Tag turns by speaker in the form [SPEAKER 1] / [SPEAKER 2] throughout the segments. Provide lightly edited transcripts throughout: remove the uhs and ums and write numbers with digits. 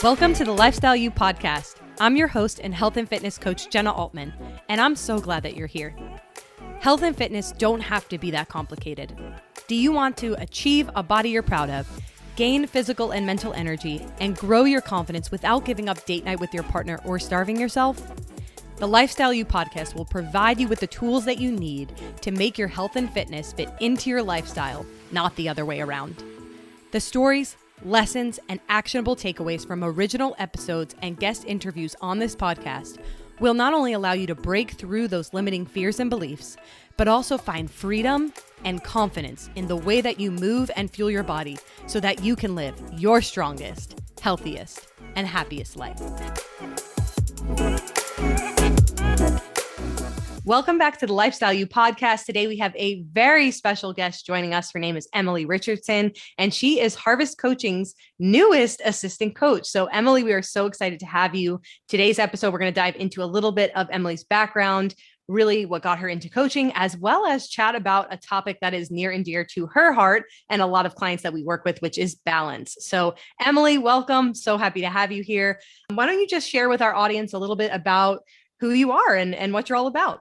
[SPEAKER 1] Welcome to the Lifestyle You podcast. I'm your host and health and fitness coach, Jenna Altman, and I'm so glad that you're here. Health and fitness don't have to be that complicated. Do you want to achieve a body you're proud of, gain physical and mental energy, and grow your confidence without giving up date night with your partner or starving yourself? The Lifestyle You podcast will provide you with the tools that you need to make your health and fitness fit into your lifestyle, not the other way around. The stories, lessons, and actionable takeaways from original episodes and guest interviews on this podcast will not only allow you to break through those limiting fears and beliefs, but also find freedom and confidence in the way that you move and fuel your body so that you can live your strongest, healthiest, and happiest life. Welcome back to the Lifestyle You podcast. Today we have a very special guest joining us. Her name is Emily Richardson, and she is Harvest Coaching's newest assistant coach. So Emily, we are so excited to have you. Today's episode, we're going to dive into a little bit of Emily's background, really what got her into coaching, as well as chat about a topic that is near and dear to her heart and a lot of clients that we work with, which is balance. So Emily, welcome. So happy to have you here. Why don't you just share with our audience a little bit about who you are and what you're all about?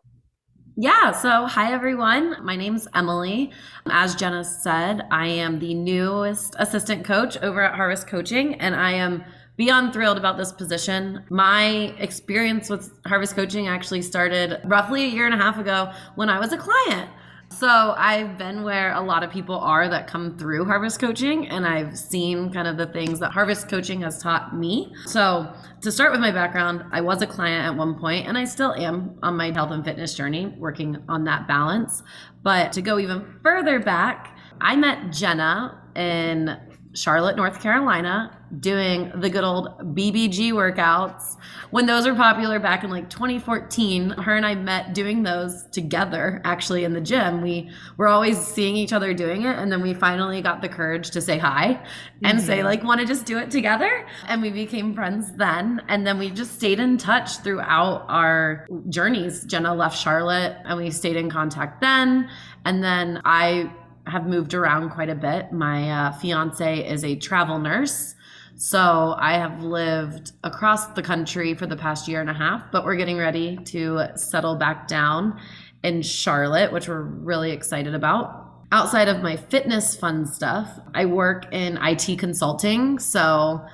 [SPEAKER 2] Yeah. So hi, everyone. My name's Emily. As Jenna said, I am the newest assistant coach over at Harvest Coaching, and I am beyond thrilled about this position. My experience with Harvest Coaching actually started roughly a year and a half ago when I was a client. So I've been where a lot of people are that come through Harvest Coaching, and I've seen kind of the things that Harvest Coaching has taught me. So to start with my background, I was a client at one point, and I still am on my health and fitness journey, working on that balance. But to go even further back, I met Jenna in Charlotte, North Carolina, doing the good old BBG workouts. When those were popular back in like 2014, her and I met doing those together, actually in the gym. We were always seeing each other doing it. And then we finally got the courage to say hi and say like, want to just do it together? And we became friends then. And then we just stayed in touch throughout our journeys. Jenna left Charlotte and we stayed in contact then. And then I have moved around quite a bit. My fiance is a travel nurse. So I have lived across the country for the past year and a half, but we're getting ready to settle back down in Charlotte, which we're really excited about. Outside of my fitness fun stuff, I work in IT consulting. So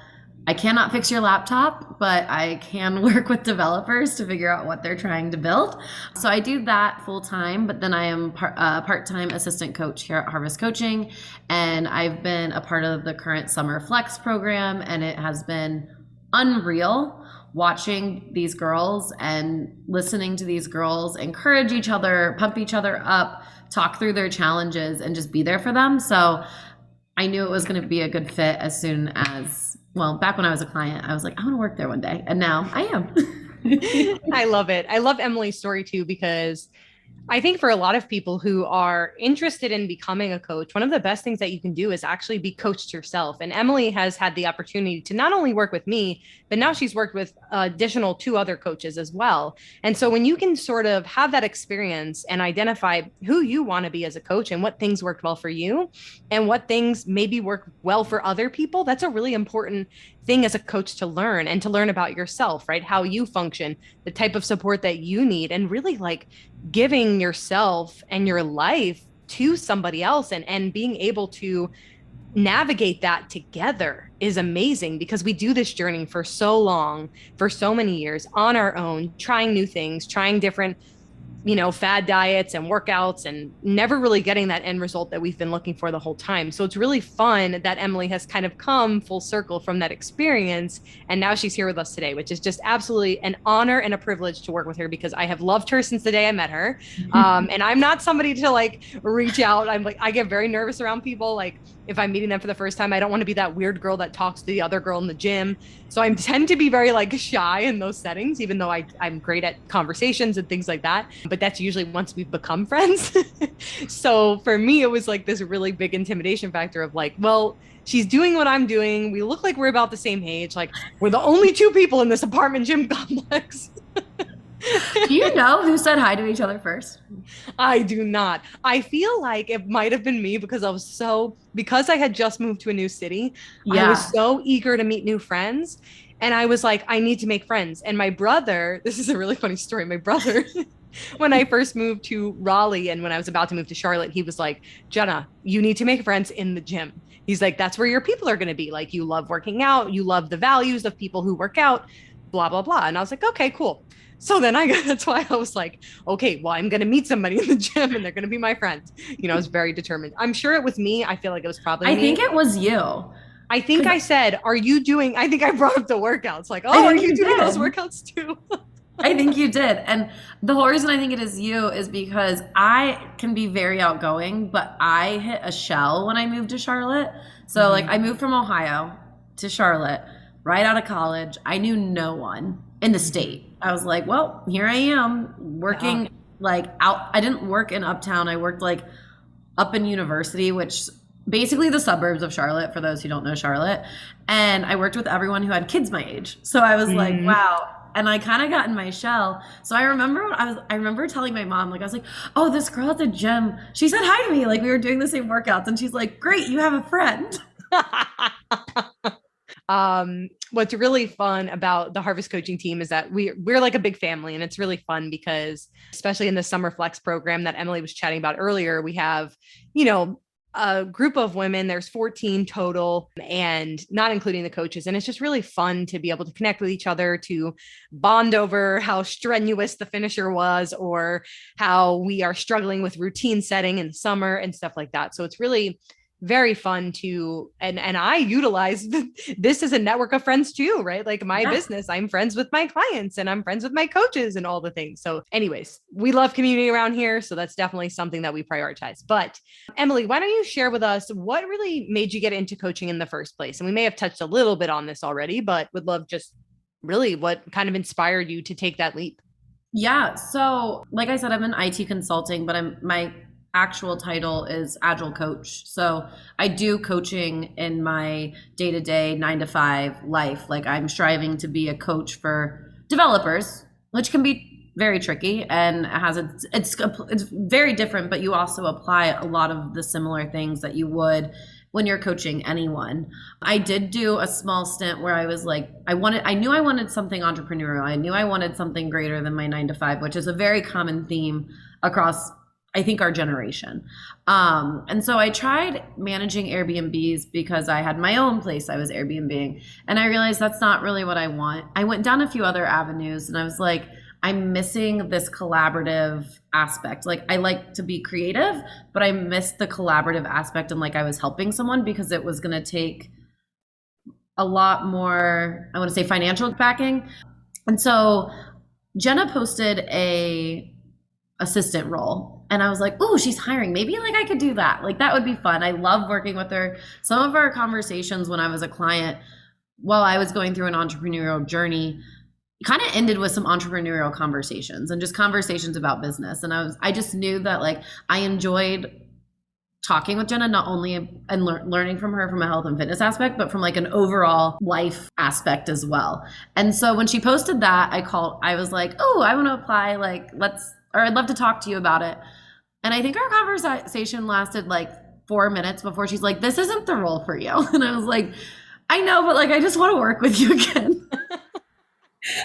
[SPEAKER 2] I cannot fix your laptop, but I can work with developers to figure out what they're trying to build. So I do that full time, but then I am part-time assistant coach here at Harvest Coaching. And I've been a part of the current Summer Flex program, and it has been unreal watching these girls and listening to these girls encourage each other, pump each other up, talk through their challenges, and just be there for them. So I knew it was going to be a good fit as soon as, well, back when I was a client, I was like, I want to work there one day. And now I am.
[SPEAKER 1] I love it. I love Emily's story too, because I think for a lot of people who are interested in becoming a coach, one of the best things that you can do is actually be coached yourself. And Emily has had the opportunity to not only work with me, but now she's worked with additional 2 other coaches as well. And so when you can sort of have that experience and identify who you want to be as a coach and what things worked well for you and what things maybe work well for other people, that's a really important thing as a coach to learn and to learn about yourself, right? How you function, the type of support that you need, and really like giving yourself and your life to somebody else and being able to navigate that together is amazing, because we do this journey for so long, for so many years on our own, trying new things, trying different, fad diets and workouts, and never really getting that end result that we've been looking for the whole time. So it's really fun that Emily has kind of come full circle from that experience. And now she's here with us today, which is just absolutely an honor and a privilege to work with her, because I have loved her since the day I met her. And I'm not somebody to like reach out. I get very nervous around people. Like if I'm meeting them for the first time, I don't want to be that weird girl that talks to the other girl in the gym. So I tend to be very like shy in those settings, even though I'm great at conversations and things like that. But that's usually once we've become friends. So for me, it was like this really big intimidation factor of like, well, she's doing what I'm doing. We look like we're about the same age. Like we're the only 2 people in this apartment gym complex.
[SPEAKER 2] Do you know who said hi to each other first?
[SPEAKER 1] I do not. I feel like it might have been me because because I had just moved to a new city, I was
[SPEAKER 2] Yeah.
[SPEAKER 1] so eager to meet new friends. And I was like, I need to make friends. And my brother, this is a really funny story. My brother, when I first moved to Raleigh and when I was about to move to Charlotte, he was like, Jenna, you need to make friends in the gym. He's like, that's where your people are going to be. Like, you love working out, you love the values of people who work out, blah, blah, blah. And I was like, okay, cool. So then that's why I was like, okay, well, I'm going to meet somebody in the gym and they're going to be my friends. I was very determined. I'm sure it was me. I feel like it was probably
[SPEAKER 2] I think
[SPEAKER 1] me.
[SPEAKER 2] it was you.
[SPEAKER 1] I think
[SPEAKER 2] Because
[SPEAKER 1] I said, are you doing, I think I brought up the workouts. Like,
[SPEAKER 2] I
[SPEAKER 1] oh, are
[SPEAKER 2] think
[SPEAKER 1] you
[SPEAKER 2] you
[SPEAKER 1] doing those
[SPEAKER 2] did.
[SPEAKER 1] workouts too?
[SPEAKER 2] I think you did. And the whole reason I think it is you is because I can be very outgoing, but I hit a shell when I moved to Charlotte. So, like,
[SPEAKER 1] Mhm.
[SPEAKER 2] I moved from Ohio to Charlotte right out of college. I knew no one in the
[SPEAKER 1] Mhm.
[SPEAKER 2] state. I was like, well, here I am
[SPEAKER 1] Yeah.
[SPEAKER 2] working like out. I didn't work in Uptown. I worked like up in University, which basically the suburbs of Charlotte, for those who don't know Charlotte. And I worked with everyone who had kids my age. So I was like,
[SPEAKER 1] Mhm.
[SPEAKER 2] wow. And I kind of got in my shell. So I remember telling my mom, like, I was like, oh, this girl at the gym, she said hi to me. Like, we were doing the same workouts. And she's like, great, you have a friend.
[SPEAKER 1] What's really fun about the Harvest coaching team is that we're like a big family, and it's really fun because especially in the summer flex program that Emily was chatting about earlier, we have, you know, a group of women, there's 14 total and not including the coaches. And it's just really fun to be able to connect with each other, to bond over how strenuous the finisher was or how we are struggling with routine setting in the summer and stuff like that. So it's really very fun to and I utilize this as a network of friends too, right? Like my
[SPEAKER 2] Yeah.
[SPEAKER 1] business, I'm friends with my clients and I'm friends with my coaches and all the things. So anyways, we love community around here, so that's definitely something that we prioritize. But Emily, why don't you share with us what really made you get into coaching in the first place? And we may have touched a little bit on this already, but would love just really what kind of inspired you to take that leap.
[SPEAKER 2] Yeah. So, like I said, I'm in IT consulting, but my actual title is Agile Coach. So, I do coaching in my day to day 9 to 5 life. Like, I'm striving to be a coach for developers, which can be very tricky and it's very different, but you also apply a lot of the similar things that you would when you're coaching anyone. I did do a small stint where I was like, I knew I wanted something entrepreneurial. I knew I wanted something greater than my 9 to 5, which is a very common theme across, I think, our generation. And so I tried managing Airbnbs because I had my own place I was Airbnbing. And I realized that's not really what I want. I went down a few other avenues and I was like, I'm missing this collaborative aspect. Like, I like to be creative, but I missed the collaborative aspect and like I was helping someone because it was going to take a lot more, I want to say, financial backing. And so Jenna posted a assistant role and I was like, oh, she's hiring. Maybe like I could do that. Like that would be fun. I love working with her. Some of our conversations when I was a client while I was going through an entrepreneurial journey kind of ended with some entrepreneurial conversations and just conversations about business. And I just knew that like I enjoyed talking with Jenna, not only and learning from her from a health and fitness aspect, but from like an overall life aspect as well. And so when she posted that, I was like, oh, I want to apply. Like, I'd love to talk to you about it. And I think our conversation lasted like 4 minutes before she's like, this isn't the role for you. And I was like, I know, but like, I just want to work with you again.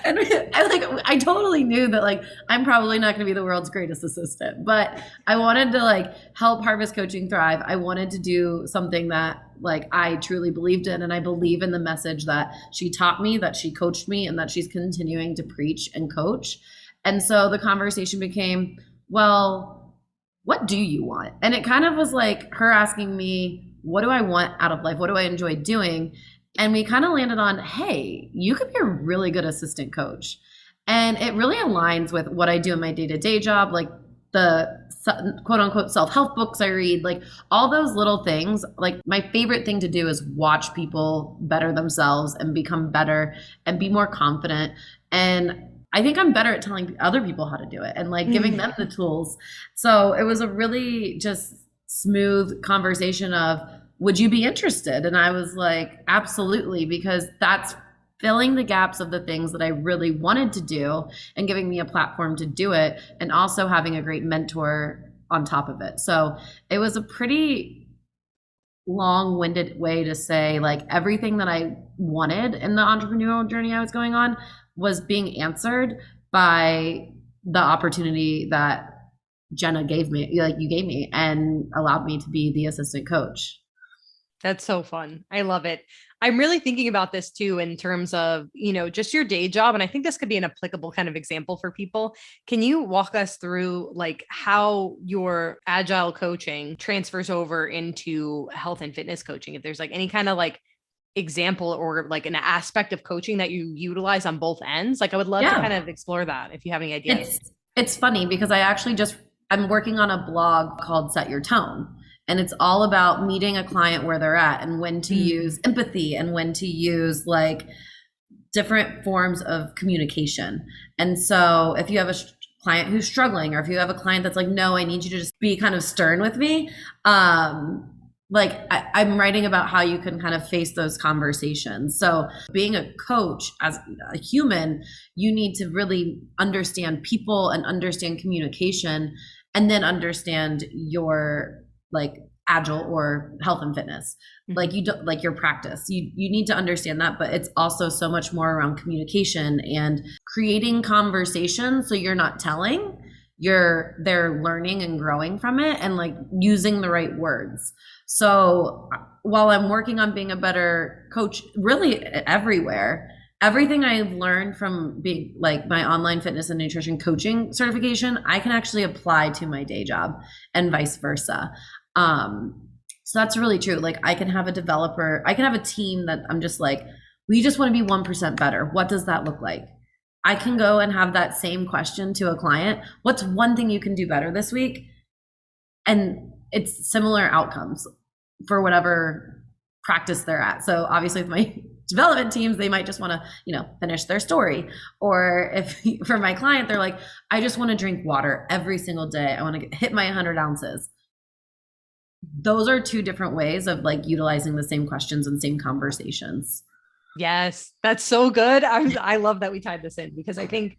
[SPEAKER 2] And I totally knew that like I'm probably not going to be the world's greatest assistant, but I wanted to like help Harvest Coaching thrive. I wanted to do something that like I truly believed in, and I believe in the message that she taught me, that she coached me, and that she's continuing to preach and coach. And so the conversation became, well, what do you want? And it kind of was like her asking me, what do I want out of life? What do I enjoy doing? And we kind of landed on, hey, you could be a really good assistant coach. And it really aligns with what I do in my day-to-day job, like the quote unquote self-help books I read, like all those little things. Like my favorite thing to do is watch people better themselves and become better and be more confident. And I think I'm better at telling other people how to do it and like giving them the tools. So it was a really just smooth conversation of, would you be interested? And I was like, absolutely, because that's filling the gaps of the things that I really wanted to do and giving me a platform to do it, and also having a great mentor on top of it. So it was a pretty long-winded way to say, like, everything that I wanted in the entrepreneurial journey I was going on was being answered by the opportunity that Jenna gave me, like you gave me, and allowed me to be the assistant coach.
[SPEAKER 1] That's so fun. I love it. I'm really thinking about this too in terms of, just your day job. And I think this could be an applicable kind of example for people. Can you walk us through like how your agile coaching transfers over into health and fitness coaching? If there's like any kind of like example or like an aspect of coaching that you utilize on both ends, like I would love to kind of explore that if you have any ideas.
[SPEAKER 2] It's funny because I'm working on a blog called Set Your Tone. And it's all about meeting a client where they're at and when to use empathy and when to use like different forms of communication. And so if you have a client who's struggling, or if you have a client that's like, no, I need you to just be kind of stern with me. Like I'm writing about how you can kind of face those conversations. So being a coach as a human, you need to really understand people and understand communication, and then understand your like agile or health and fitness, like you don't like your practice. You need to understand that, but it's also so much more around communication and creating conversation. So you're not telling, they're learning and growing from it, and like using the right words. So while I'm working on being a better coach, really everywhere, everything I've learned from being like my online fitness and nutrition coaching certification, I can actually apply to my day job and vice versa. So that's really true. Like I can have a team that I'm just like, we just want to be 1% better. What does that look like? I can go and have that same question to a client. What's one thing you can do better this week? And it's similar outcomes for whatever practice they're at. So obviously with my development teams, they might just want to, finish their story. Or if for my client, they're like, I just want to drink water every single day. I want to hit my 100 ounces. Those are two different ways of like utilizing the same questions and same conversations.
[SPEAKER 1] Yes, that's so good. I love that we tied this in because I think,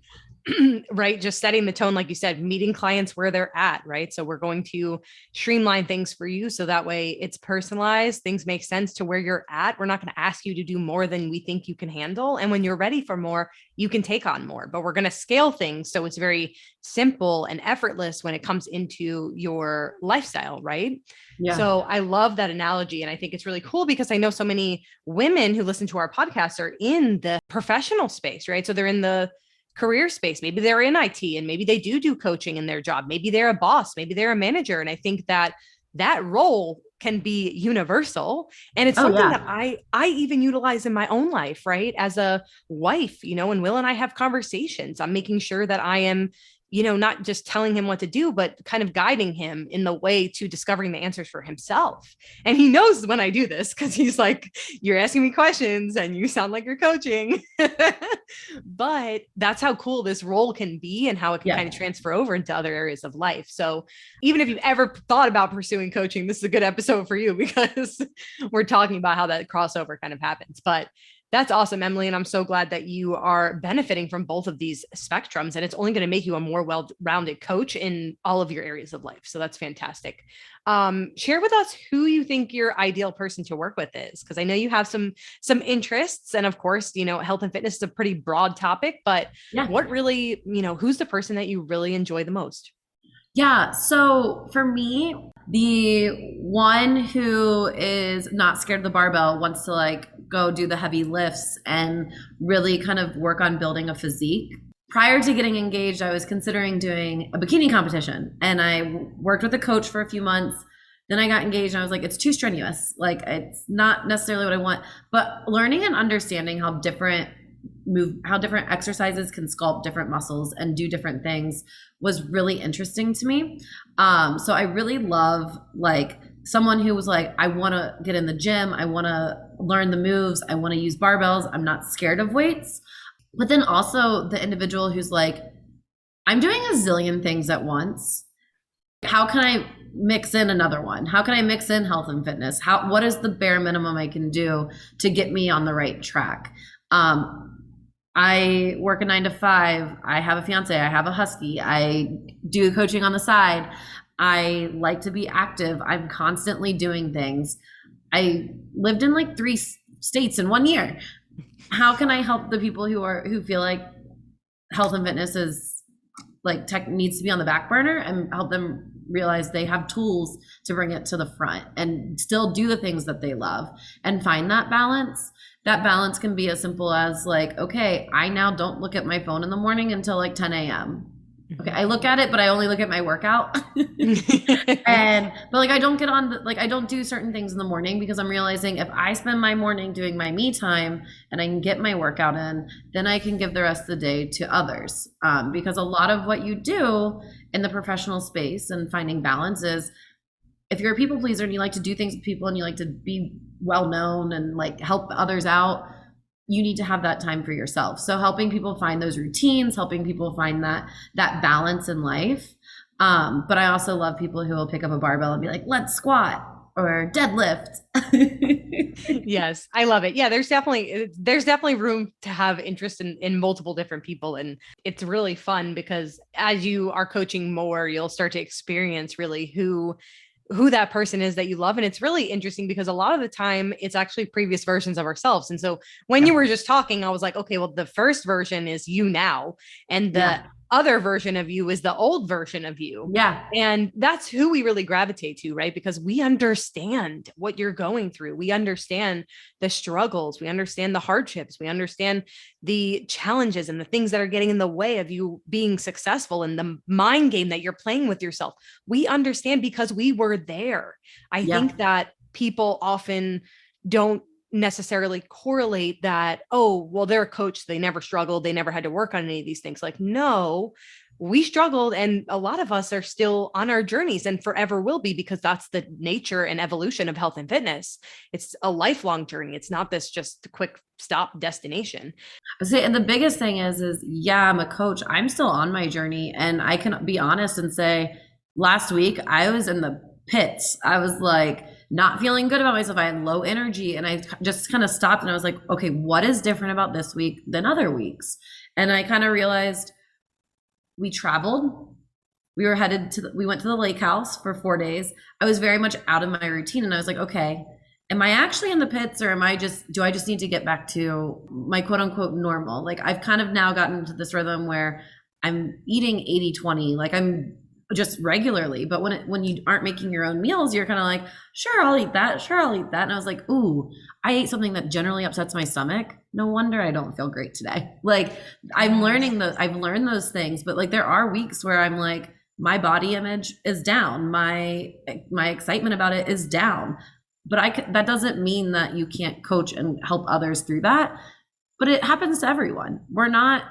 [SPEAKER 1] right, just setting the tone, like you said, meeting clients where they're at, right? So we're going to streamline things for you so that way it's personalized, things make sense to where you're at. We're not going to ask you to do more than we think you can handle. And when you're ready for more, you can take on more, but we're going to scale things so it's very simple and effortless when it comes into your lifestyle, right? Yeah. So I love that analogy. And I think it's really cool because I know so many women who listen to our podcast are in the professional space, right? So they're in the career space. Maybe they're in IT and maybe they do coaching in their job. Maybe they're a boss, maybe they're a manager. And I think that role can be universal. And it's something that I even utilize in my own life, right? As a wife, when Will and I have conversations, I'm making sure that I am, not just telling him what to do, but kind of guiding him in the way to discovering the answers for himself. And he knows when I do this because he's like, you're asking me questions and you sound like you're coaching. But that's how cool this role can be and how it can kind of transfer over into other areas of life. So even if you've ever thought about pursuing coaching, this is a good episode for you because we're talking about how that crossover kind of happens. But that's awesome, Emily. And I'm so glad that you are benefiting from both of these spectrums. And it's only going to make you a more well-rounded coach in all of your areas of life. So that's fantastic. Share with us who you think your ideal person to work with is, because I know you have some interests. And of course, health and fitness is a pretty broad topic, but what really, who's the person that you really enjoy the most?
[SPEAKER 2] Yeah. So for me, the one who is not scared of the barbell, wants to like go do the heavy lifts and really kind of work on building a physique. Prior to getting engaged, I was considering doing a bikini competition, and I worked with a coach for a few months. Then I got engaged and I was like, it's too strenuous. Like it's not necessarily what I want, but learning and understanding how different exercises can sculpt different muscles and do different things was really interesting to me. So I really love like someone who was like, I want to get in the gym. I want to learn the moves. I want to use barbells. I'm not scared of weights. But then also the individual who's like, I'm doing a zillion things at once. How can I mix in another one? How can I mix in health and fitness? What is the bare minimum I can do to get me on the right track? I work a 9 to 5. I have a fiance. I have a husky. I do coaching on the side. I like to be active. I'm constantly doing things. I lived in like three states in 1 year. How can I help the people who feel like health and fitness is like tech needs to be on the back burner, and help them realize they have tools to bring it to the front and still do the things that they love and find that balance. That balance can be as simple as like, okay, I now don't look at my phone in the morning until like 10 a.m. Okay, I look at it, but I only look at my workout. But like I don't get on like I don't do certain things in the morning, because I'm realizing if I spend my morning doing my me time and I can get my workout in, then I can give the rest of the day to others. Because a lot of what you do in the professional space and finding balance is, if you're a people pleaser and you like to do things with people and you like to be well known and like help others out, you need to have that time for yourself. So helping people find those routines, helping people find that balance in life. But I also love people who will pick up a barbell and be like, let's squat or deadlift.
[SPEAKER 1] Yes, I love it. Yeah, there's definitely room to have interest in multiple different people. And it's really fun because as you are coaching more, you'll start to experience really who that person is that you love. And it's really interesting because a lot of the time it's actually previous versions of ourselves. And so when you were just talking, I was like, okay, well, the first version is you now, and the other version of you is the old version of you.
[SPEAKER 2] Yeah.
[SPEAKER 1] And that's who we really gravitate to, right? Because we understand what you're going through. We understand the struggles. We understand the hardships. We understand the challenges and the things that are getting in the way of you being successful, and the mind game that you're playing with yourself. We understand because we were there. I think that people often don't necessarily correlate that, oh, well, they're a coach, they never struggled, they never had to work on any of these things. Like, no, we struggled, and a lot of us are still on our journeys and forever will be, because that's the nature and evolution of health and fitness. It's a lifelong journey. It's not this just quick stop destination.
[SPEAKER 2] See, and the biggest thing is yeah, I'm a coach. I'm still on my journey, and I can be honest and say, last week I was in the pits. I was like not feeling good about myself. I had low energy, and I just kind of stopped and I was like, okay, what is different about this week than other weeks? And I kind of realized we traveled. We went to the lake house for 4 days. I was very much out of my routine, and I was like, okay, am I actually in the pits, or do I just need to get back to my quote unquote normal? Like, I've kind of now gotten into this rhythm where I'm eating 80-20. Like, I'm just regularly, but when you aren't making your own meals, you're kind of like, sure, I'll eat that. Sure, I'll eat that. And I was like, ooh, I ate something that generally upsets my stomach. No wonder I don't feel great today. Like, I've learned those things, but like there are weeks where I'm like, my body image is down. My excitement about it is down. But that doesn't mean that you can't coach and help others through that. But it happens to everyone. We're not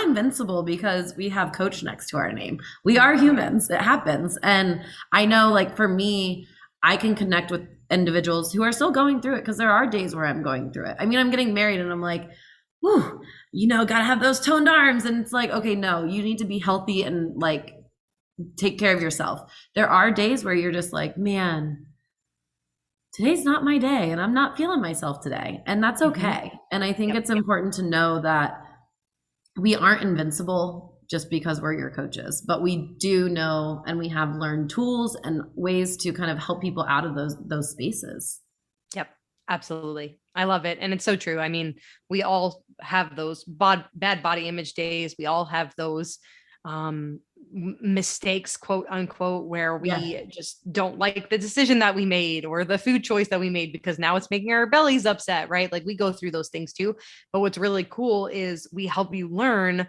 [SPEAKER 2] invincible because we have coach next to our name. We are humans. It happens. And I know, like, for me, I can connect with individuals who are still going through it, because there are days where I'm going through it. I mean, I'm getting married and I'm like, whew, gotta have those toned arms. And it's like, okay, no, you need to be healthy and like take care of yourself. There are days where you're just like, man, today's not my day and I'm not feeling myself today. And that's okay. And I think it's important to know that we aren't invincible just because we're your coaches, but we do know, and we have learned tools and ways to kind of help people out of those spaces.
[SPEAKER 1] Yep, absolutely. I love it. And it's so true. I mean, we all have those bad body image days. We all have those mistakes, quote unquote, where we just don't like the decision that we made or the food choice that we made because now it's making our bellies upset, right? Like, we go through those things too. But what's really cool is we help you learn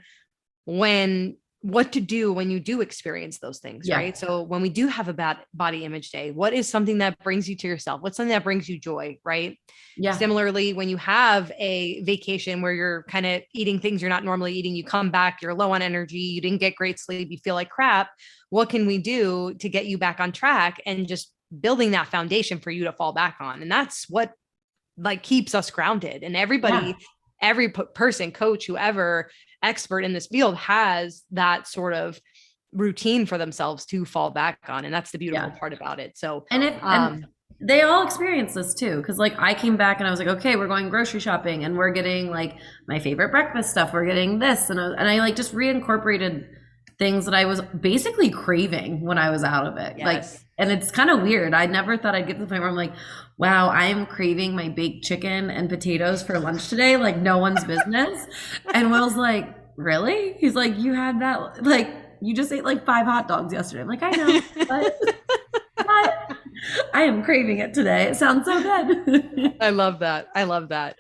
[SPEAKER 1] what to do when you do experience those things, right? So when we do have a bad body image day, what is something that brings you to yourself? What's something that brings you joy, right? Similarly, when you have a vacation where you're kind of eating things you're not normally eating, you come back, you're low on energy, you didn't get great sleep, you feel like crap. What can we do to get you back on track, and just building that foundation for you to fall back on? And that's what like keeps us grounded. And everybody, every person, coach, whoever, expert in this field has that sort of routine for themselves to fall back on. And that's the beautiful part about it. So,
[SPEAKER 2] and they all experience this too. Cause like I came back and I was like, okay, we're going grocery shopping and we're getting like my favorite breakfast stuff. We're getting this. And I like just reincorporated things that I was basically craving when I was out of it. Like,
[SPEAKER 1] Yes.
[SPEAKER 2] and it's kind of weird. I never thought I'd get to the point where I'm like, wow, I am craving my baked chicken and potatoes for lunch today. Like no one's business. And Will's like, really? He's like, you had that, like, you just ate like 5 hot dogs yesterday. I'm like, I know, but I am craving it today. It sounds so good.
[SPEAKER 1] I love that. I love that.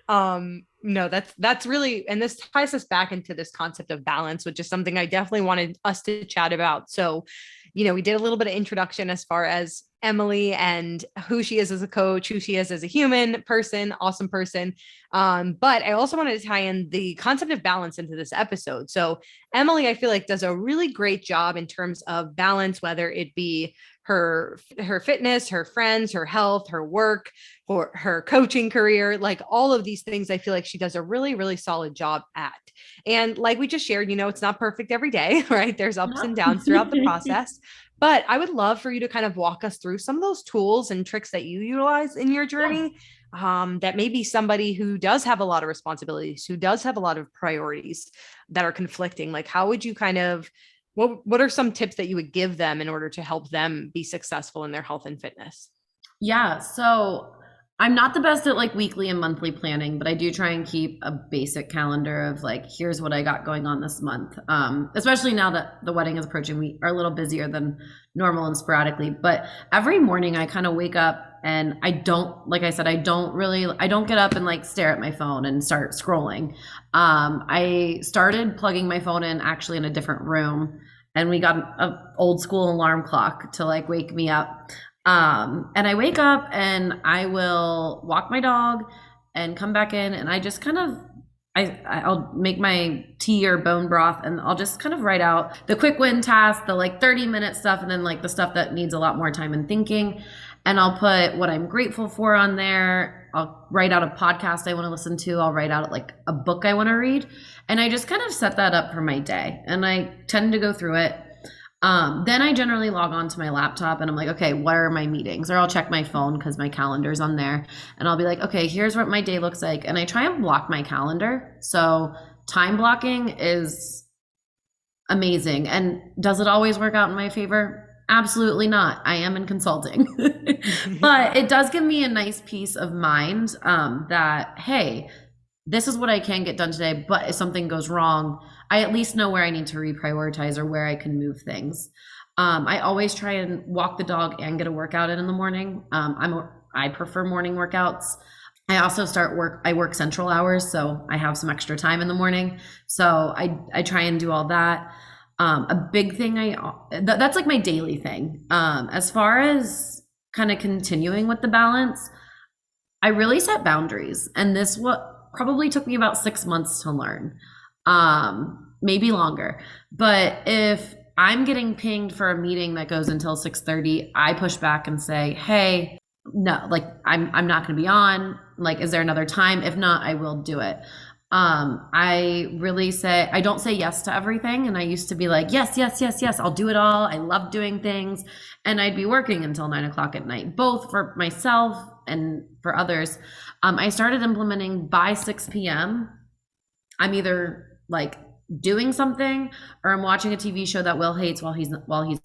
[SPEAKER 1] No, that's really, and this ties us back into this concept of balance, which is something I definitely wanted us to chat about. So, we did a little bit of introduction as far as Emily and who she is as a coach, who she is as a human person, awesome person. But I also wanted to tie in the concept of balance into this episode. So Emily, I feel like does a really great job in terms of balance, whether it be her fitness, her friends, her health, her work, or her coaching career, like all of these things. I feel like she does a really, really solid job at. And like we just shared, it's not perfect every day, right? There's ups and downs throughout the process. But I would love for you to kind of walk us through some of those tools and tricks that you utilize in your
[SPEAKER 2] Yeah.
[SPEAKER 1] journey. That maybe somebody who does have a lot of responsibilities, who does have a lot of priorities that are conflicting, like how would you kind of, what are some tips that you would give them in order to help them be successful in their health and fitness?
[SPEAKER 2] Yeah, so I'm not the best at like weekly and monthly planning, but I do try and keep a basic calendar of like, here's what I got going on this month. Especially now that the wedding is approaching, we are a little busier than normal and sporadically. But every morning I kind of wake up and I don't, like I said, I don't get up and like stare at my phone and start scrolling. I started plugging my phone in actually in a different room, and we got an old school alarm clock to like wake me up. And I wake up and I will walk my dog and come back in, and I just kind of I'll make my tea or bone broth, and I'll just kind of write out the quick win task, the like 30-minute stuff, and then like the stuff that needs a lot more time and thinking. And I'll put what I'm grateful for on there. I'll write out a podcast I want to listen to. I'll write out like a book I want to read. And I just kind of set that up for my day. And I tend to go through it. Then I generally log on to my laptop and I'm like, okay, what are my meetings? Or I'll check my phone because my calendar's on there. And I'll be like, okay, here's what my day looks like. And I try and block my calendar. So time blocking is amazing. And does it always work out in my favor? Absolutely not. I am in consulting. But it does give me a nice peace of mind, that, hey, this is what I can get done today, but if something goes wrong, I at least know where I need to reprioritize or where I can move things. I always try and walk the dog and get a workout in the morning. I prefer morning workouts. I also I work central hours, so I have some extra time in the morning. So I try and do all that. A big thing that's like my daily thing. As far as kind of continuing with the balance, I really set boundaries, and this what probably took me about 6 months to learn, maybe longer. But if I'm getting pinged for a meeting that goes until 6:30, I push back and say, hey, no, like I'm not going to be on. Like, is there another time? If not, I will do it. I don't say yes to everything. And I used to be like, yes, yes, yes, yes, I'll do it all. I love doing things. And I'd be working until 9 o'clock at night, both for myself and for others. I started implementing by 6 p.m. I'm either like doing something or I'm watching a TV show that Will hates while he's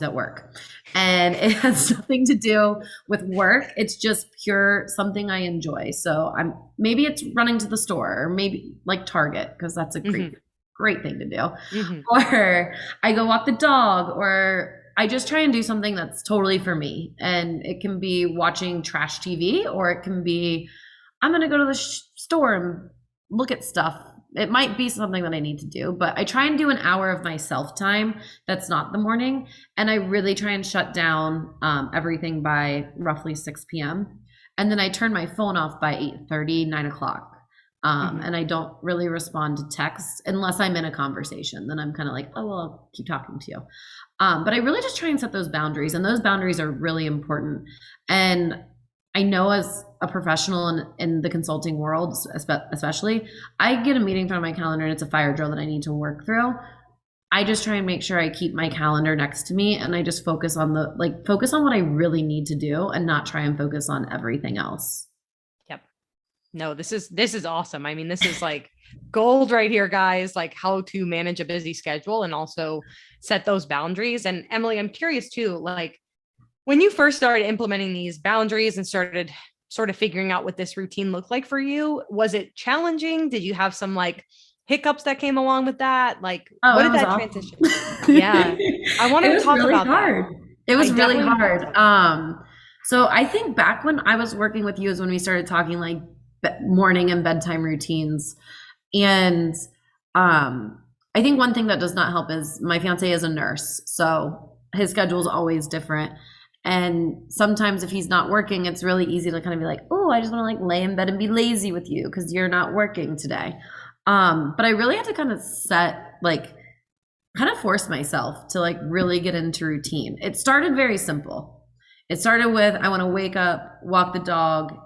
[SPEAKER 2] at work. And it has nothing to do with work. It's just pure something I enjoy. So maybe it's running to the store, or maybe like Target, because that's a great thing to do. Or I go walk the dog, or I just try and do something that's totally for me. And it can be watching trash TV, or it can be, I'm going to go to the store and look at stuff. It might be something that I need to do, but I try and do an hour of my self time that's not the morning. And I really try and shut down everything by roughly 6 p.m. And then I turn my phone off by 8:30, 9 o'clock. And I don't really respond to texts unless I'm in a conversation. Then I'm kind of like, oh, well, I'll keep talking to you. But I really just try and set those boundaries, and those boundaries are really important. And I know as a professional in the consulting world, especially, I get a meeting from my calendar and it's a fire drill that I need to work through. I just try and make sure I keep my calendar next to me and I just focus on focus on what I really need to do and not try and focus on everything else.
[SPEAKER 1] Yep. No, this is awesome. I mean, this is like gold right here, guys, like how to manage a busy schedule and also set those boundaries. And Emily, I'm curious too, like when you first started implementing these boundaries and started sort of figuring out what this routine looked like for you, was it challenging? Did you have some like hiccups that came along with that? Like,
[SPEAKER 2] Oh,
[SPEAKER 1] what
[SPEAKER 2] it
[SPEAKER 1] did
[SPEAKER 2] was
[SPEAKER 1] that
[SPEAKER 2] awful.
[SPEAKER 1] transition? Yeah. I want
[SPEAKER 2] It
[SPEAKER 1] to
[SPEAKER 2] was
[SPEAKER 1] talk
[SPEAKER 2] really
[SPEAKER 1] about that.
[SPEAKER 2] hard. It
[SPEAKER 1] I
[SPEAKER 2] was really
[SPEAKER 1] definitely want to
[SPEAKER 2] hard.
[SPEAKER 1] talk about that.
[SPEAKER 2] So I think back when I was working with you is when we started talking like morning and bedtime routines. And I think one thing that does not help is my fiance is a nurse. So his schedule is always different. And sometimes if he's not working, it's really easy to kind of be like, oh, I just want to like lay in bed and be lazy with you because you're not working today. But I really had to kind of kind of force myself to like really get into routine. It started very simple. It started with I want to wake up, walk the dog,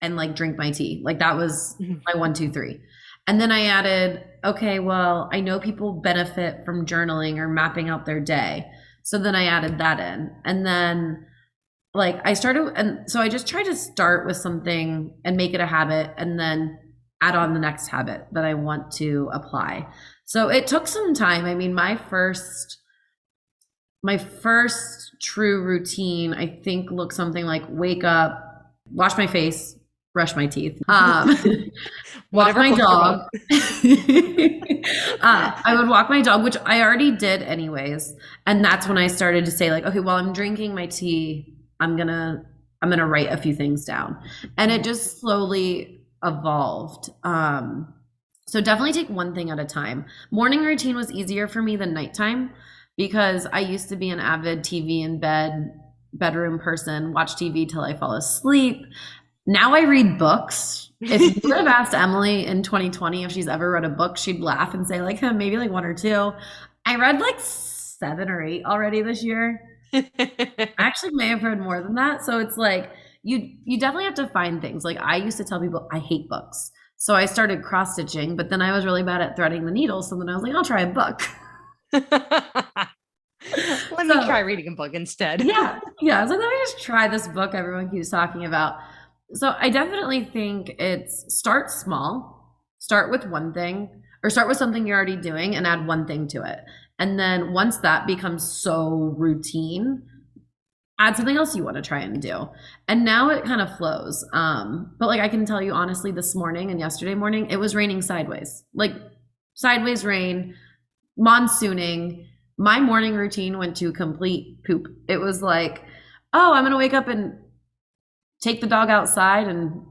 [SPEAKER 2] and like drink my tea. Like that was my 1, 2, 3. And then I added, okay, well, I know people benefit from journaling or mapping out their day. So then I added that in. And then like I started, and so I just tried to start with something and make it a habit and then add on the next habit that I want to apply. So it took some time. I mean, my first true routine, I think, looked something like wake up, wash my face, brush my teeth, walk
[SPEAKER 1] Whatever
[SPEAKER 2] my
[SPEAKER 1] floats your
[SPEAKER 2] dog.
[SPEAKER 1] boat.
[SPEAKER 2] I would walk my dog, which I already did anyways. And that's when I started to say like, okay, while I'm drinking my tea, I'm gonna write a few things down. And it just slowly evolved. So definitely take one thing at a time. Morning routine was easier for me than nighttime because I used to be an avid TV in bedroom person, watch TV till I fall asleep. Now I read books. If you would have asked Emily in 2020 if she's ever read a book, she'd laugh and say like maybe like 1 or 2. I read like 7 or 8 already this year. I actually may have read more than that. So it's like you definitely have to find things. Like I used to tell people I hate books. So I started cross stitching, but then I was really bad at threading the needle. So then I was like, I'll try a book.
[SPEAKER 1] Let me try reading a book instead.
[SPEAKER 2] Yeah. Yeah. So let me just try this book everyone keeps talking about. So I definitely think it's start small, start with one thing, or start with something you're already doing and add one thing to it. And then once that becomes so routine, add something else you want to try and do. And now it kind of flows. But like I can tell you honestly, this morning and yesterday morning, it was raining sideways, like sideways rain, monsooning. My morning routine went to complete poop. It was like, oh, I'm going to wake up and take the dog outside, and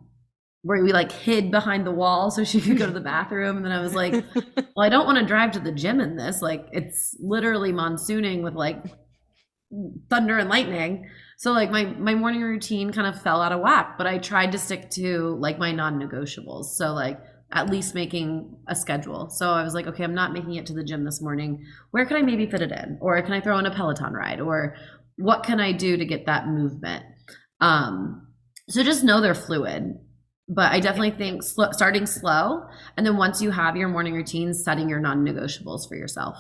[SPEAKER 2] where we like hid behind the wall so she could go to the bathroom. And then I was like, well, I don't want to drive to the gym in this. Like it's literally monsooning with like thunder and lightning. So like my morning routine kind of fell out of whack, but I tried to stick to like my non-negotiables. So like at least making a schedule. So I was like, okay, I'm not making it to the gym this morning. Where can I maybe fit it in? Or can I throw in a Peloton ride? Or what can I do to get that movement? So just know they're fluid. But I definitely think starting slow. And then once you have your morning routine, setting your non-negotiables for yourself.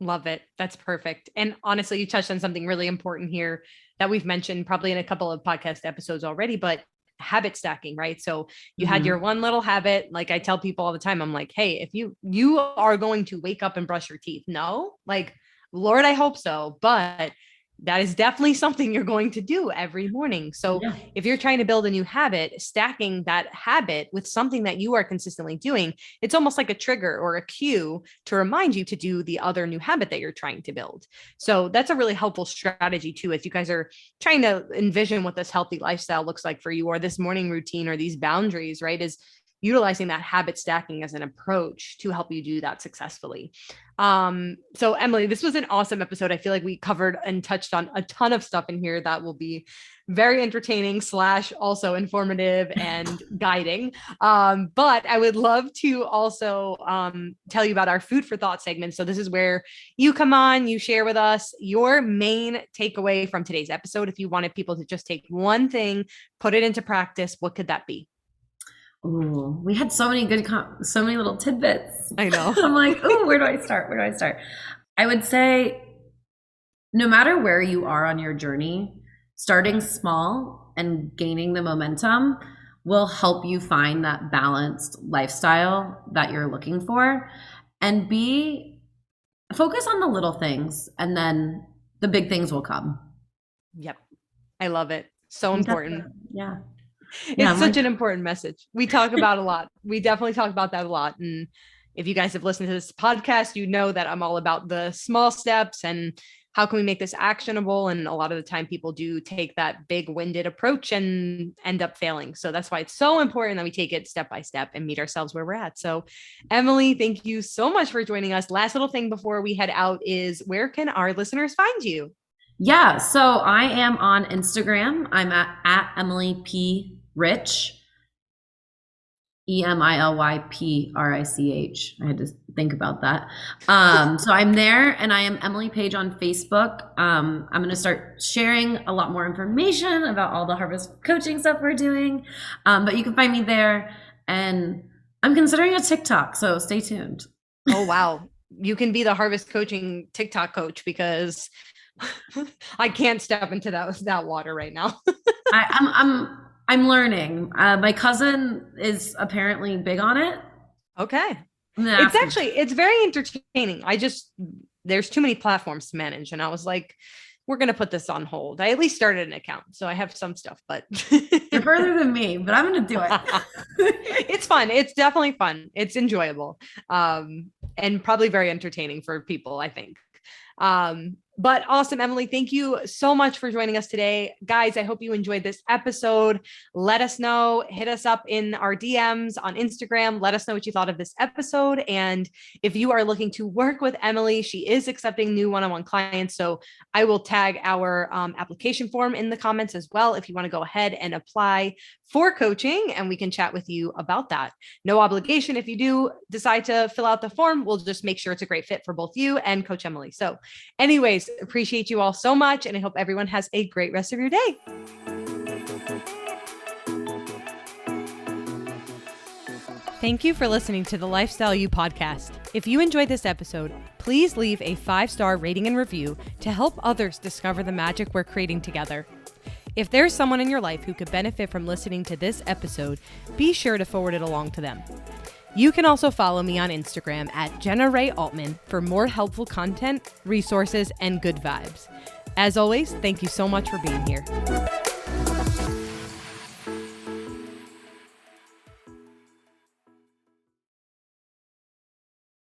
[SPEAKER 1] Love it. That's perfect. And honestly, you touched on something really important here that we've mentioned probably in a couple of podcast episodes already, but habit stacking, right? So you had your one little habit. Like I tell people all the time, I'm like, hey, if you are going to wake up and brush your teeth, no, like, Lord, I hope so. But that is definitely something you're going to do every morning. So
[SPEAKER 2] Yeah.
[SPEAKER 1] if you're trying to build a new habit, stacking that habit with something that you are consistently doing, it's almost like a trigger or a cue to remind you to do the other new habit that you're trying to build. So that's a really helpful strategy too, as you guys are trying to envision what this healthy lifestyle looks like for you, or this morning routine, or these boundaries, right? Is utilizing that habit stacking as an approach to help you do that successfully. So Emily, this was an awesome episode. I feel like we covered and touched on a ton of stuff in here that will be very entertaining / also informative and guiding. But I would love to also tell you about our food for thought segment. So this is where you come on, you share with us your main takeaway from today's episode. If you wanted people to just take one thing, put it into practice, what could that be?
[SPEAKER 2] Ooh, we had so many so many little tidbits.
[SPEAKER 1] I know.
[SPEAKER 2] I'm like, ooh, where do I start? Where do I start? I would say no matter where you are on your journey, starting small and gaining the momentum will help you find that balanced lifestyle that you're looking for, and focus on the little things, and then the big things will come.
[SPEAKER 1] Yep. I love it. So important.
[SPEAKER 2] Yeah.
[SPEAKER 1] It's such an important message. We talk about a lot. We definitely talk about that a lot. And if you guys have listened to this podcast, you know that I'm all about the small steps and how can we make this actionable. And a lot of the time people do take that big winded approach and end up failing. So that's why it's so important that we take it step by step and meet ourselves where we're at. So Emily, thank you so much for joining us. Last little thing before we head out is, where can our listeners find you?
[SPEAKER 2] Yeah, so I am on Instagram. I'm at Emily P. Rich, EmilYPRICH. I had to think about that. So I'm there, and I am Emily Page on Facebook. I'm going to start sharing a lot more information about all the Harvest coaching stuff we're doing. But you can find me there, and I'm considering a TikTok, so stay tuned.
[SPEAKER 1] Oh, wow. You can be the Harvest Coaching TikTok coach, because I can't step into that water right now.
[SPEAKER 2] I'm learning. My cousin is apparently big on it.
[SPEAKER 1] Okay. It's very entertaining. There's too many platforms to manage. And I was like, we're going to put this on hold. I at least started an account, so I have some stuff, but
[SPEAKER 2] you're further than me, but I'm going to do it.
[SPEAKER 1] It's fun. It's definitely fun. It's enjoyable. And probably very entertaining for people, I think. But awesome, Emily. Thank you so much for joining us today. Guys, I hope you enjoyed this episode. Let us know, hit us up in our DMs on Instagram. Let us know what you thought of this episode. And if you are looking to work with Emily, she is accepting new one-on-one clients. So I will tag our application form in the comments as well, if you want to go ahead and apply for coaching, and we can chat with you about that. No obligation. If you do decide to fill out the form, we'll just make sure it's a great fit for both you and Coach Emily. So anyways, appreciate you all so much, and I hope everyone has a great rest of your day. Thank you for listening to the Lifestyle You podcast. If you enjoyed this episode, please leave a 5-star rating and review to help others discover the magic we're creating together. If there's someone in your life who could benefit from listening to this episode, be sure to forward it along to them. You can also follow me on Instagram at Jenna Ray Altman for more helpful content, resources, and good vibes. As always, thank you so much for being here.